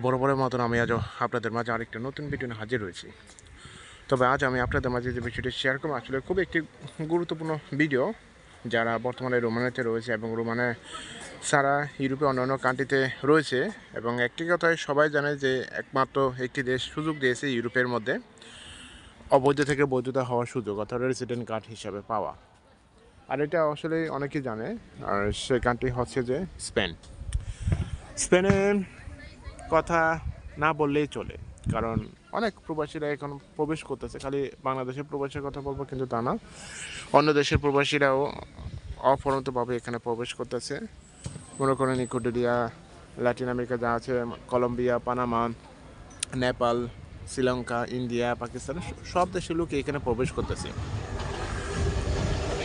বরাবরের মতন আমি আজও আপনাদের মাঝে আরেকটা নতুন ভিডিও নিয়ে হাজির হয়েছি। তবে আজ আমি আপনাদের মাঝে যে বিষয়টি শেয়ার করবো আসলে খুব একটি গুরুত্বপূর্ণ ভিডিও। যারা বর্তমানে রোমানেতে রয়েছে এবং রোমানে সারা ইউরোপে অন্যান্য কান্ট্রিতে রয়েছে, এবং একটি কথায় সবাই জানে যে একমাত্র একটি দেশ সুযোগ দিয়েছে ইউরোপের মধ্যে অবৈধ থেকে বৈধতা হওয়ার সুযোগ, অর্থাৎ রেসিডেন্ট কার্ড হিসাবে পাওয়া। আর এটা আসলে অনেকেই জানে, আর সেই কান্ট্রি হচ্ছে যে স্পেনের কথা না বললেই চলে, কারণ অনেক প্রবাসীরা এখন প্রবেশ করতেছে। খালি বাংলাদেশের প্রবাসীর কথা বলবো কিন্তু তা না, অন্য দেশের প্রবাসীরাও অপরন্তভাবে এখানে প্রবেশ করতেছে। মনে করেন ইকুয়েডরিয়া, ল্যাটিন আমেরিকা যা আছে, Colombia, Panama, Nepal, Sri Lanka, India, Pakistan, সব দেশের লোক এখানে প্রবেশ করতেছে।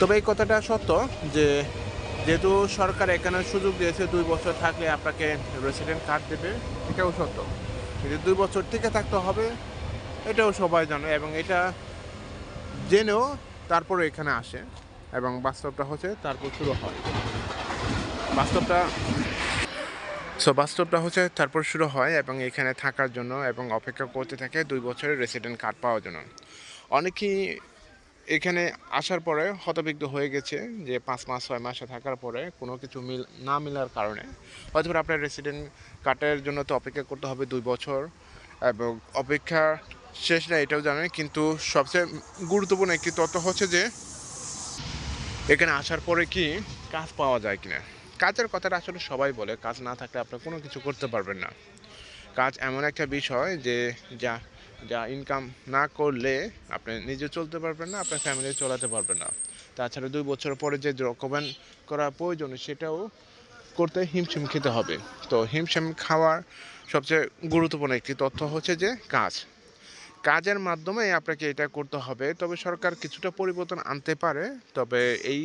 তবে এই কথাটা সত্য যে যেহেতু সরকার এখানে সুযোগ দিয়েছে 2 বছর থাকলে আপনাকে রেসিডেন্ট কার্ড দেবে, এটাও সত্য। কিন্তু 2 বছর টিকে থাকতে হবে, এটাও সবাই জানে, এবং এটা জেনেও তারপরে এখানে আসে, এবং বাস্তবটা হচ্ছে তারপর শুরু হয়। বাস্তবটা হচ্ছে তারপর শুরু হয় এবং এখানে থাকার জন্য এবং অপেক্ষা করতে থাকে 2 বছরের রেসিডেন্ট কার্ড পাওয়ার জন্য। অনেকেই এখানে আসার পরে হতবিগ্ধ হয়ে গেছে যে 5 মাস 6 মাসে থাকার পরে কোনো কিছু না মিলার কারণে হয়তো আপনার রেসিডেন্ট কার্ডের জন্য তো অপেক্ষা করতে হবে 2 বছর, এবং অপেক্ষা শেষ না এটাও জানেন। কিন্তু সবচেয়ে গুরুত্বপূর্ণ একটি তথ্য হচ্ছে যে এখানে আসার পরে কি কাজ পাওয়া যায় কিনা। কাজের কথাটা আসলে সবাই বলে, কাজ না থাকলে আপনি কোনো কিছু করতে পারবেন না। কাজ এমন একটা বিষয় যে যা যা ইনকাম না করলে আপনি নিজে চলতে পারবেন না, আপনার ফ্যামিলি চালাতে পারবেন না। তাছাড়া 2 বছর পরে যে ডকুমেন্ট করা প্রয়োজন সেটাও করতে হিমশিম খেতে হবে। তো হিমশিম খাওয়ার সবচেয়ে গুরুত্বপূর্ণ একটি তথ্য হচ্ছে যে কাজের মাধ্যমে আপনাকে এটা করতে হবে। তবে সরকার কিছুটা পরিবর্তন আনতে পারে, তবে এই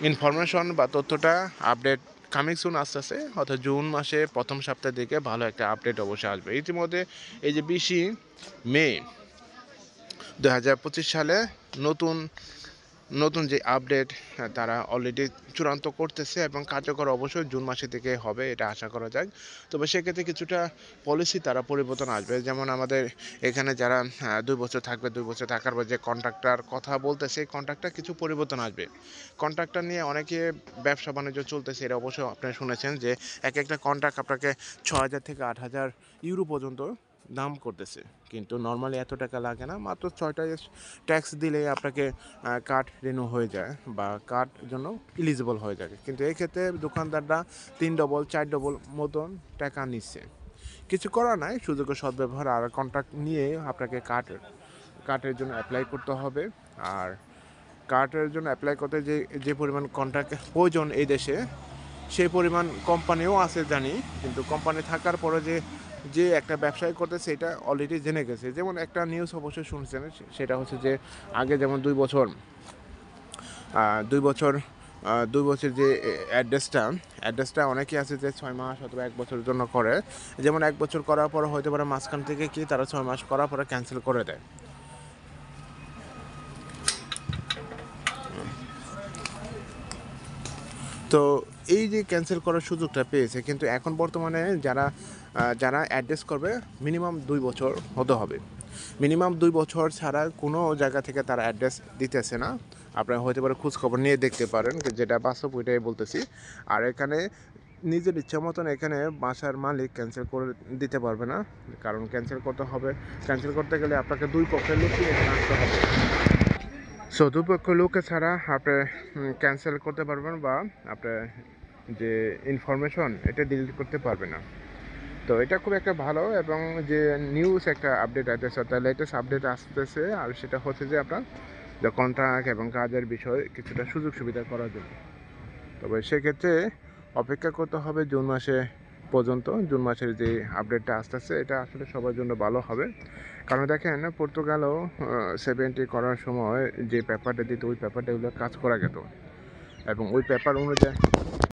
ইনফরমেশন বা তথ্যটা আপডেট কামিং সুন আসতেছে, অর্থাৎ জুন মাসে প্রথম সপ্তাহের দিকে ভালো একটা আপডেট অবশ্যই আসবে। ইতিমধ্যে এই যে 20 মে 2025 সালে নতুন নতুন যে আপডেট তারা অলরেডি চূড়ান্ত করতেছে, এবং কার্যকর অবশ্যই জুন মাসের দিকে হবে, এটা আশা করা যায়। তবে সেক্ষেত্রে কিছুটা পলিসি তারা পরিবর্তন আসবে। যেমন আমাদের এখানে যারা 2 বছর থাকবে, 2 বছর থাকার পর যে কন্ট্রাক্টর কথা বলতেছে, কন্ট্রাক্টর কিছু পরিবর্তন আসবে। কন্ট্রাক্টর নিয়ে অনেকে ব্যবসা বাণিজ্য চলতেছে, এটা অবশ্যই আপনারা শুনেছেন যে একটা কন্ট্রাক্ট আপনাকে 6,000 থেকে 8,000 ইউরো পর্যন্ত দাম করতেছে। কিন্তু নর্মালি এত টাকা লাগে না, মাত্র 6টা ট্যাক্স দিলেই আপনাকে কার্ড রিনিউ হয়ে যায় বা কার্ড জন্য এলিজিবল হয়ে যায়। কিন্তু এই ক্ষেত্রে দোকানদাররা 3 ডবল 4 ডবল মতন টাকা নিচ্ছে। কিছু করার নাই, সুযোগের সদ্ব্যবহার আর কন্ট্রাক্ট নিয়ে আপনাকে কার্ডের জন্য অ্যাপ্লাই করতে হবে। আর কার্ডের জন্য অ্যাপ্লাই করতে যে পরিমাণ কন্ট্রাক্ট প্রয়োজন এই দেশে, সেই পরিমাণ কোম্পানিও আছে জানি, কিন্তু কোম্পানি থাকার পরে যে একটা ব্যবসায় করতেছে এটা অলরেডি জেনে গেছে। যেমন একটা নিউজ অবশ্যই শুনছেন, সেটা হচ্ছে যে আগে যেমন 2 বছর 2 বছর যে অ্যাড্রেসটা অনেকেই আছে যে 6 মাস অথবা 1 বছরের জন্য করে। যেমন 1 বছর করার পর হয়তো পারে মাঝখান থেকে কি তারা 6 মাস করার পরে ক্যান্সেল করে দেয়। তো এই যে ক্যান্সেল করার সুযোগটা পেয়েছে, কিন্তু এখন বর্তমানে যারা অ্যাড্রেস করবে মিনিমাম 2 বছর হতে হবে। মিনিমাম 2 বছর ছাড়া কোনো জায়গা থেকে তারা অ্যাড্রেস দিতেছে না। আপনারা হয়তো পারে খোঁজখবর নিয়ে দেখতে পারেন, যেটা বাস্তব ওইটাই বলতেছি। আর এখানে নিজের ইচ্ছা মতন এখানে বাসার মালিক ক্যান্সেল করে দিতে পারবে না, কারণ ক্যান্সেল করতে গেলে আপনাকে 2 পক্ষের লোকই এখানে আসতে হবে। দুই পক্ষের লোক ছাড়া আপনি ক্যান্সেল করতে পারবেন বা আপনার যে ইনফরমেশন এটা ডিলিট করতে পারবে না। তো এটা খুব একটা ভালো, এবং যে নিউজ একটা আপডেট আসতেছে, অর্থাৎ লেটেস্ট আপডেট আসতেছে, আর সেটা হচ্ছে যে আপনার যে কন্ট্রাক্ট এবং কাজের বিষয়ে কিছুটা সুযোগ সুবিধা করার জন্য। তবে সেক্ষেত্রে অপেক্ষা করতে হবে জুন মাসে পর্যন্ত। জুন মাসের যে আপডেটটা আসতেছে এটা আসলে সবার জন্য ভালো হবে। কারণ দেখেন, পর্তুগালও 70 করার সময় যে পেপারটা দিত ওই পেপারটা কাজ করা যেত, এবং ওই পেপার অনুযায়ী